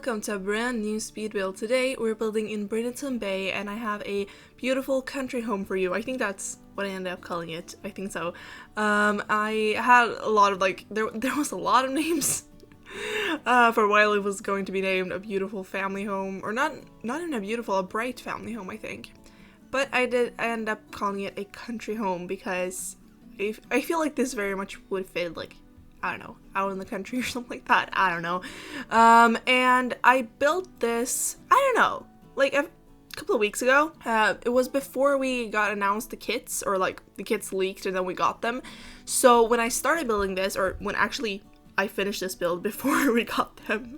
welcome to a brand new speed build. Today we're building in Brindelton Bay and I have a beautiful country home for you. I think that's what I ended up calling it. I think so. I had a lot of there was a lot of names. For a while it was going to be named a beautiful family home, or not even a bright family home, I think. But I end up calling it a country home because I feel like this very much would fit, I don't know, out in the country or something like that. I don't know. And I built this, I don't know, a couple of weeks ago. It was before we got announced the kits, or the kits leaked and then we got them. So when I started building this, or when actually I finished this build before we got them.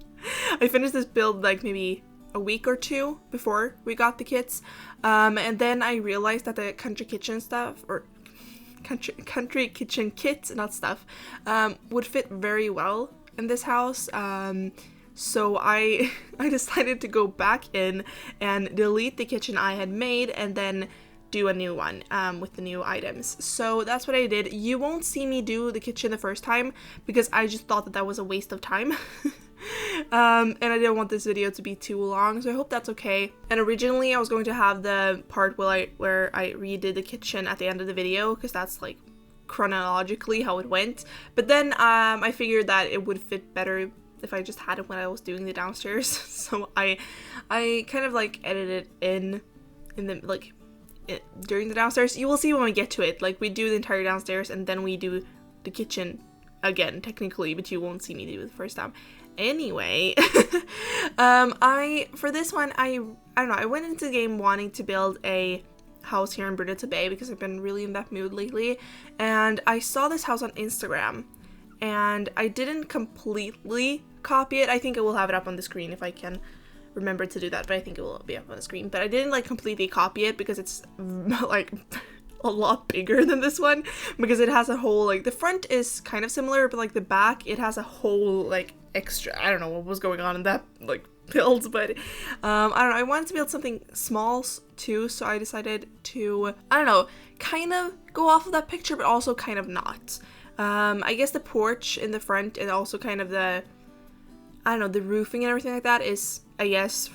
I finished this build maybe a week or two before we got the kits. And then I realized that the country kitchen stuff, or country kitchen kits, not stuff, would fit very well in this house. So I decided to go back in and delete the kitchen I had made and then do a new one with the new items. So that's what I did. You won't see me do the kitchen the first time because I just thought that was a waste of time. And I didn't want this video to be too long, so I hope that's okay. And originally I was going to have the part where I redid the kitchen at the end of the video, because that's chronologically how it went. But then I figured that it would fit better if I just had it when I was doing the downstairs. So I kind of edited in the during the downstairs. You will see when we get to it. We do the entire downstairs and then we do the kitchen again technically, but you won't see me do it the first time. Anyway, for this one, I don't know, I went into the game wanting to build a house here in Brindelton Bay because I've been really in that mood lately, and I saw this house on Instagram, and I didn't completely copy it. I think I will have it up on the screen if I can remember to do that, but I think it will be up on the screen. But I didn't completely copy it because it's a lot bigger than this one, because it has a whole the front is kind of similar, but the back, it has a whole extra, I don't know what was going on in that build, but I don't know, I wanted to build something small too, so I decided to, I don't know, kind of go off of that picture but also kind of not. I guess the porch in the front and also kind of the, I don't know, the roofing and everything like that is, I guess,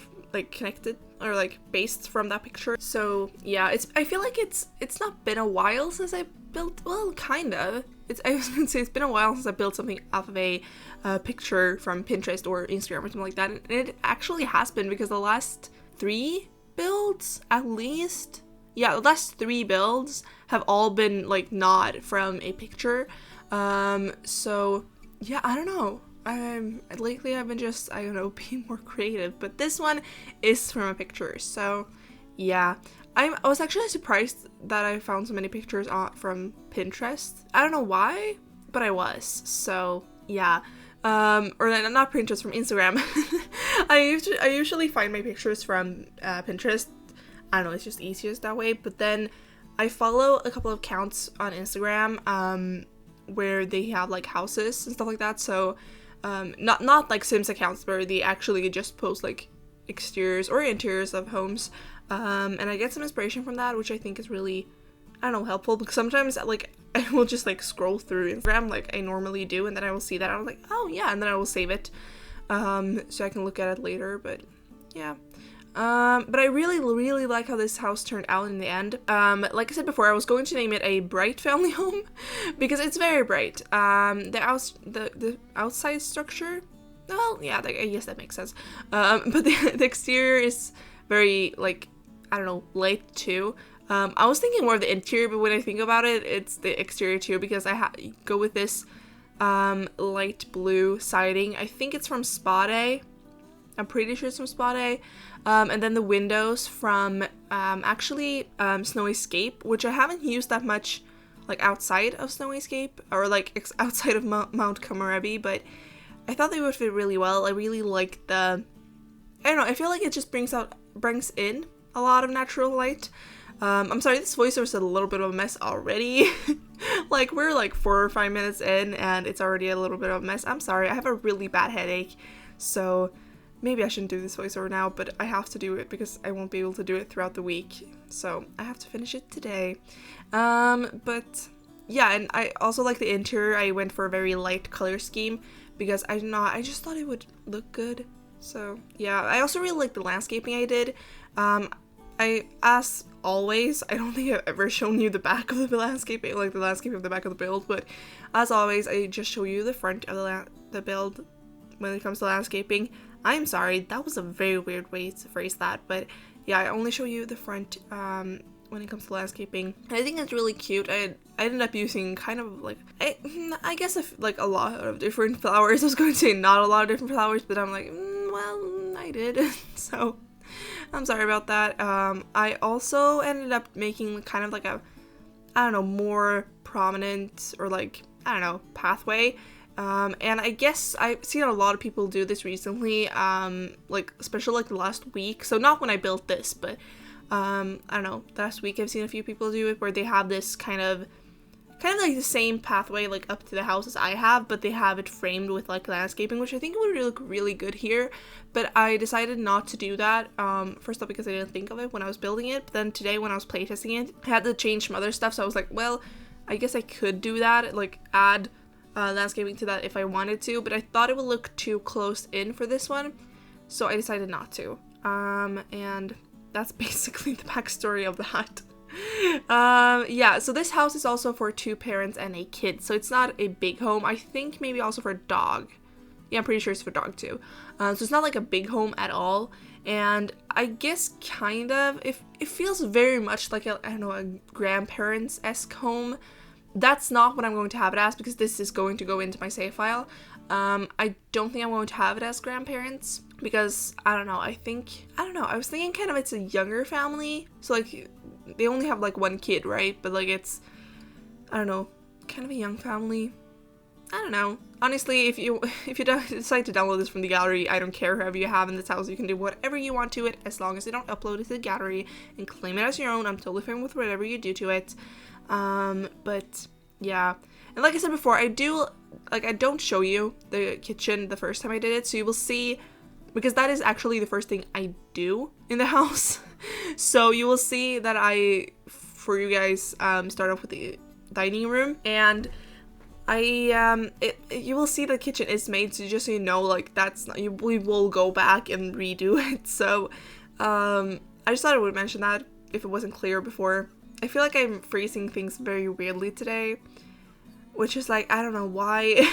connected or based from that picture. So yeah, I feel like it's not been a while since I built, well, kind of. I was gonna say it's been a while since I built something off of a picture from Pinterest or Instagram or something like that. And it actually has been, because the last 3 builds, at least, yeah, the last 3 builds have all been not from a picture. So yeah, I don't know. Lately I've been just, I don't know, being more creative, but this one is from a picture. So yeah, I was actually surprised that I found so many pictures from Pinterest. I don't know why, but I was. So yeah, or not Pinterest, from Instagram. I usually find my pictures from Pinterest. I don't know, it's just easiest that way. But then I follow a couple of accounts on Instagram where they have houses and stuff like that. So not Sims accounts where they actually just post exteriors or interiors of homes. And I get some inspiration from that, which I think is really, I don't know, helpful, because sometimes I will just scroll through Instagram like I normally do, and then I will see that I'm like, oh yeah, and then I will save it so I can look at it later. But yeah, but I really like how this house turned out in the end. Like I said before, I was going to name it a bright family home because it's very bright. The outside structure, well, yeah, I guess that makes sense. But the exterior is very I don't know, light too. I was thinking more of the interior, but when I think about it, it's the exterior too, because I go with this light blue siding. I think it's from Spa Day. I'm pretty sure it's from Spa Day. And then the windows from actually Snow Escape, which I haven't used that much outside of Snow Escape, or outside of Mount Komorebi, but I thought they would fit really well. I really like I don't know, I feel like it just brings in a lot of natural light. I'm sorry, this voiceover is a little bit of a mess already. We're 4 or 5 minutes in and it's already a little bit of a mess. I'm sorry, I have a really bad headache, so maybe I shouldn't do this voiceover now, but I have to do it because I won't be able to do it throughout the week, so I have to finish it today. But yeah, and I also like the interior. I went for a very light color scheme because I just thought it would look good. So yeah, I also really like the landscaping I did. As always, I don't think I've ever shown you the back of the landscaping, like the landscaping of the back of the build, but as always, I just show you the front of the build when it comes to landscaping. I'm sorry, that was a very weird way to phrase that, but yeah, I only show you the front when it comes to landscaping. And I think it's really cute. I ended up using kind of like, I guess like a lot of different flowers. I was going to say not a lot of different flowers, but I'm like, well, I did. So I'm sorry about that. I also ended up making kind of like a, I don't know, more prominent or like, I don't know, pathway. And I guess I've seen a lot of people do this recently, like especially like the last week. So not when I built this, but I don't know, last week I've seen a few people do it where they have this kind of like the same pathway like up to the house as I have, but they have it framed with like landscaping, which I think would look really good here. But I decided not to do that, first off because I didn't think of it when I was building it, but then today when I was playtesting it, I had to change some other stuff, so I was like, well, I guess I could do that, like add landscaping to that if I wanted to, but I thought it would look too close in for this one, so I decided not to. And that's basically the backstory of that. Yeah, so this house is also for 2 parents and a kid, so it's not a big home. I think maybe also for a dog. Yeah, I'm pretty sure it's for a dog too. So it's not like a big home at all, and I guess kind of, it feels very much like a, I don't know, a grandparents-esque home. That's not what I'm going to have it as, because this is going to go into my save file. I don't think I'm going to have it as grandparents, because, I don't know, I was thinking kind of it's a younger family, so like, they only have like 1 kid, right? But like it's, I don't know, kind of a young family. I don't know. Honestly, if you decide to download this from the gallery, I don't care whoever you have in this house, you can do whatever you want to it, as long as you don't upload it to the gallery and claim it as your own. I'm totally fine with whatever you do to it. But yeah. And like I said before, I don't show you the kitchen the first time I did it, so you will see, because that is actually the first thing I do in the house. So you will see that I, for you guys, start off with the dining room, and you will see the kitchen is made, so just so you know, like, that's not, we will go back and redo it. So I just thought I would mention that if it wasn't clear before. I feel like I'm phrasing things very weirdly today, which is like, I don't know why.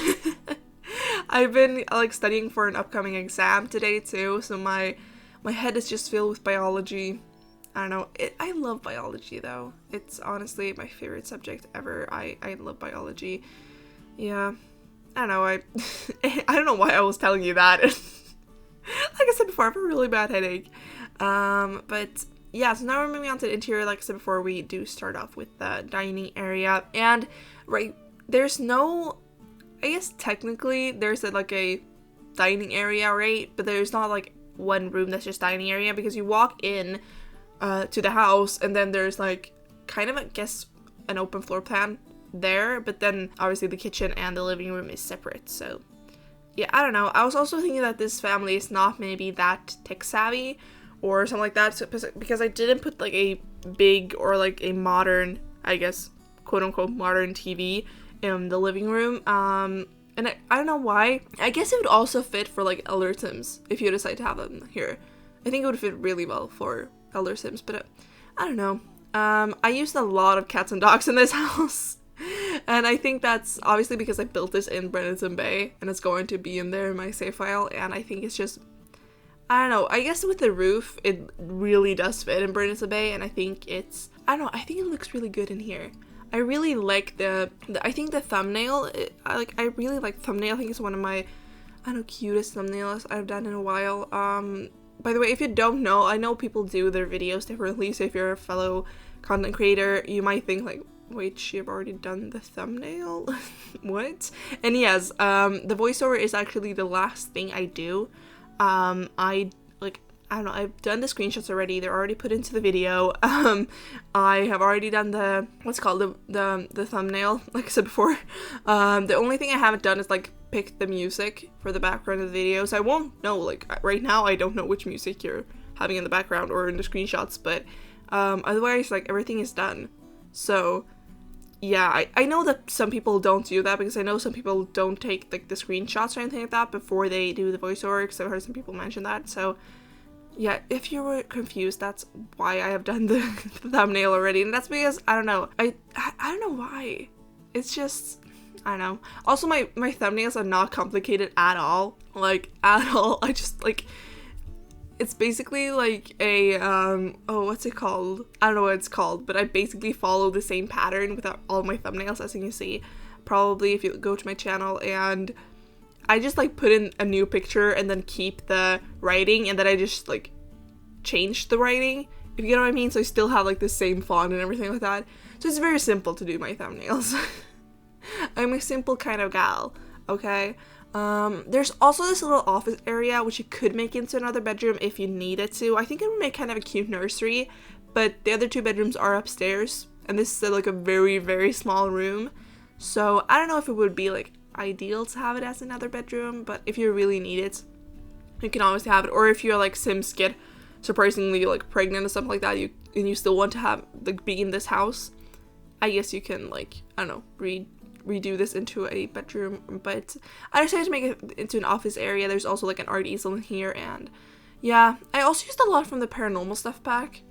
I've been like studying for an upcoming exam today too, so my head is just filled with biology. I don't know. I love biology though. It's honestly my favorite subject ever. I love biology. Yeah. I don't know. I don't know why I was telling you that. Like I said before, I have a really bad headache. But yeah, so now we're moving on to the interior. Like I said before, we do start off with the dining area, and right, there's no, I guess technically there's like a dining area, right? But there's not like one room that's just dining area, because you walk in to the house and then there's like kind of, I guess, an open floor plan there, but then obviously the kitchen and the living room is separate. So yeah, I don't know. I was also thinking that this family is not maybe that tech savvy or something like that, so, because I didn't put like a big or like a modern, I guess, quote unquote modern TV in the living room. And I don't know why. I guess it would also fit for like elder sims if you decide to have them here. I think it would fit really well for elder sims, but I don't know. I used a lot of cats and dogs in this house, and I think that's obviously because I built this in Brindelton Bay, and it's going to be in there in my save file, and I think it's just, I don't know, I guess with the roof, it really does fit in Brindelton Bay, and I think it's, I don't know, I think it looks really good in here. I really like I think the thumbnail, I really like thumbnail. I think it's one of my, I don't know, cutest thumbnails I've done in a while. By the way, if you don't know, I know people do their videos differently, so if you're a fellow content creator, you might think like, wait, she've already done the thumbnail? What? And yes, the voiceover is actually the last thing I do. I don't know, I've done the screenshots already, they're already put into the video. I have already done the, what's it called, the thumbnail, like I said before. The only thing I haven't done is like pick the music for the background of the video, so I won't know, like right now I don't know which music you're having in the background or in the screenshots, but otherwise like everything is done. So yeah, I know that some people don't do that, because I know some people don't take like the screenshots or anything like that before they do the voiceover, because I've heard some people mention that. So yeah, if you were confused, that's why I have done the thumbnail already, and that's because I don't know, I don't know why. It's just, I don't know. Also, my thumbnails are not complicated at all, like at all. I just like, it's basically like a oh, what's it called? I don't know what it's called, but I basically follow the same pattern with all my thumbnails, as you can see probably if you go to my channel, and I just like put in a new picture and then keep the writing, and then I just like change the writing, if you get what I mean. So I still have like the same font and everything like that. So it's very simple to do my thumbnails. I'm a simple kind of gal, okay? There's also this little office area which you could make into another bedroom if you needed to. I think it would make kind of a cute nursery, but the other 2 bedrooms are upstairs, and this is like a very, very small room. So I don't know if it would be like ideal to have it as another bedroom, but if you really need it, you can always have it. Or if you're like Sims get surprisingly like pregnant or something like that, and you still want to have like be in this house, I guess you can like, I don't know, redo this into a bedroom. But I decided to make it into an office area. There's also like an art easel in here, and yeah, I also used a lot from the paranormal stuff pack.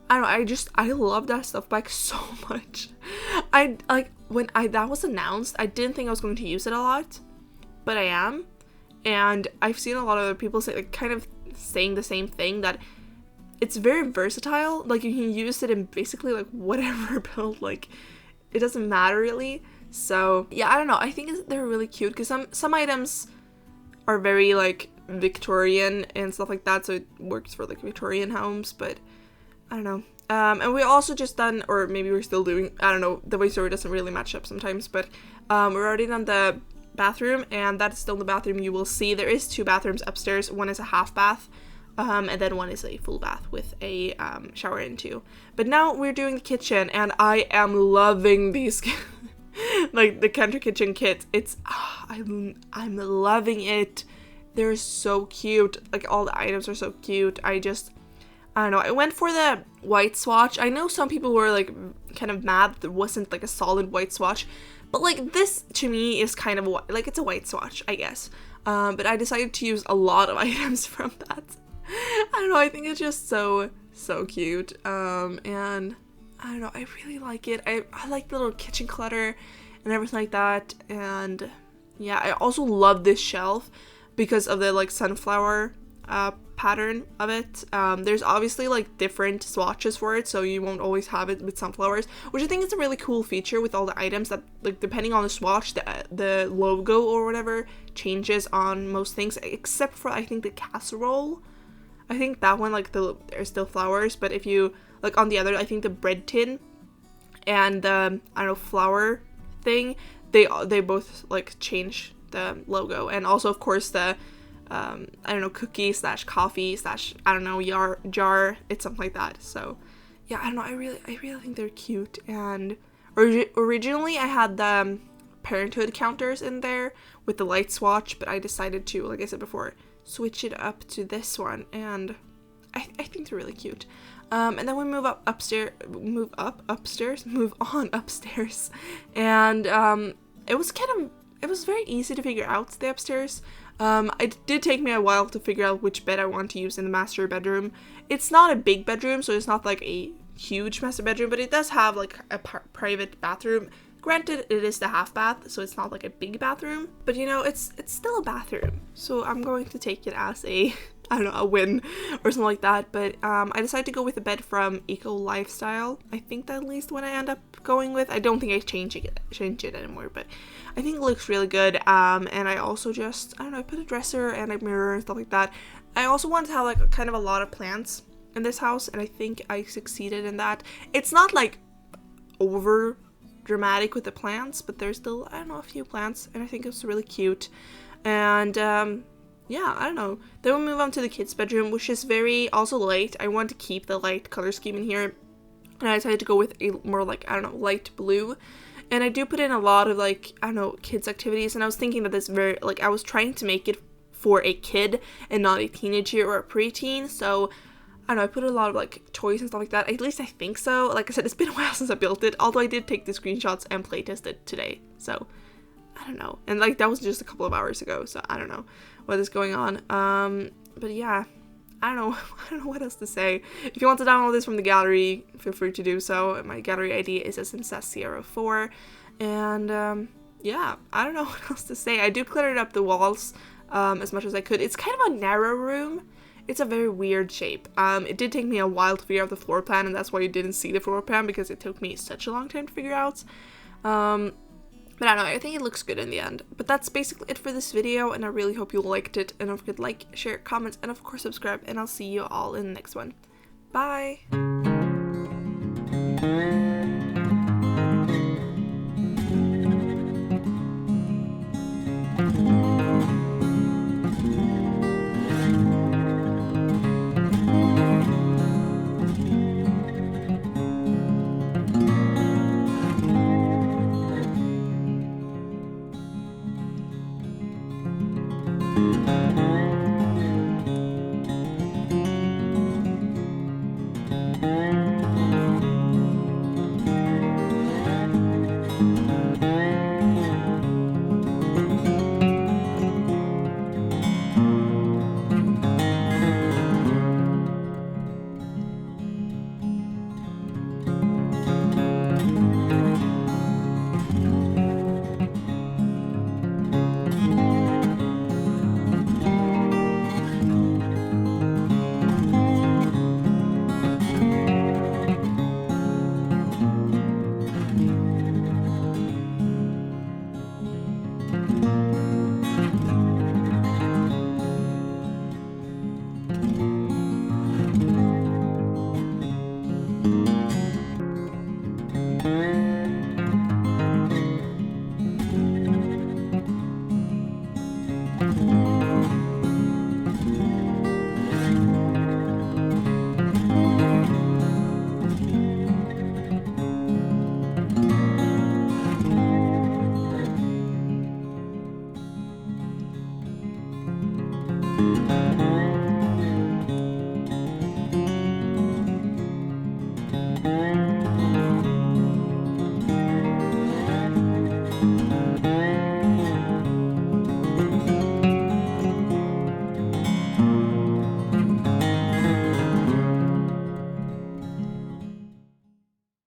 I don't know, I love that stuff pack so much. I like when that was announced, I didn't think I was going to use it a lot, but I am, and I've seen a lot of other people say like kind of saying the same thing, that it's very versatile. Like you can use it in basically like whatever build, like it doesn't matter really. So yeah, I don't know, I think they're really cute, because some items are very like Victorian and stuff like that, so it works for like Victorian homes, but I don't know. And we also just done, or maybe we're still doing, I don't know, the voiceover doesn't really match up sometimes, but we're already done the bathroom, and that's still the bathroom. You will see there is 2 bathrooms upstairs. One is a half bath, and then one is a full bath with a shower in too. But now we're doing the kitchen, and I am loving these like the country kitchen kit. It's I'm loving it. They're so cute. Like all the items are so cute. I don't know, I went for the white swatch. I know some people were like kind of mad that it wasn't like a solid white swatch, but like this to me is kind of like it's a white swatch, I guess. But I decided to use a lot of items from that. I don't know, I think it's just so cute. And I don't know, I really like it. I like the little kitchen clutter and everything like that. And yeah, I also love this shelf because of the like sunflower pattern of it. There's obviously like different swatches for it, so you won't always have it with sunflowers, which I think is a really cool feature with all the items, that like depending on the swatch, the logo or whatever changes on most things, except for I think the casserole. I think that one, like there's still flowers, but if you like on the other, I think the bread tin and the I don't know, flour thing, they both like change the logo. And also of course the I don't know, cookie / coffee / I don't know, jar, it's something like that. So yeah, I don't know, I really think they're cute. And originally I had the parenthood counters in there with the light swatch, but I decided to, like I said before, switch it up to this one, and I think they're really cute. And then we move on upstairs, and it was very easy to figure out the upstairs. It did take me a while to figure out which bed I want to use in the master bedroom. It's not a big bedroom, so it's not like a huge master bedroom, but it does have like a private bathroom. Granted, it is the half bath, so it's not like a big bathroom, but you know, it's still a bathroom. So I'm going to take it as a, I don't know, a win or something like that. But I decided to go with a bed from Eco Lifestyle. I think that's at least what I end up going with. I don't think I change it anymore, but I think it looks really good. And I also just, I don't know, I put a dresser and a mirror and stuff like that. I also wanted to have like kind of a lot of plants in this house, and I think I succeeded in that. It's not like over dramatic with the plants, but there's still, I don't know, a few plants, and I think it's really cute. And yeah, I don't know. Then we move on to the kids' bedroom, which is very also light. I want to keep the light color scheme in here, and I decided to go with a more like, I don't know, light blue. And I do put in a lot of like, I don't know, kids activities, and I was thinking that this very, like, I was trying to make it for a kid and not a teenager or a preteen. So I don't know, I put a lot of like toys and stuff like that. At least I think so. Like I said, it's been a while since I built it, although I did take the screenshots and playtest it today. So I don't know. And like that was just a couple of hours ago, so I don't know what is going on. But yeah, I don't know. I don't know what else to say. If you want to download this from the gallery, feel free to do so. My gallery ID is SNSS04. And yeah, I don't know what else to say. I do cluttered up the walls as much as I could. It's kind of a narrow room. It's a very weird shape. It did take me a while to figure out the floor plan, and that's why you didn't see the floor plan, because it took me such a long time to figure out. But I don't know, I think it looks good in the end. But that's basically it for this video, and I really hope you liked it. And don't forget to like, share, comment, and of course subscribe, and I'll see you all in the next one. Bye! Thank you.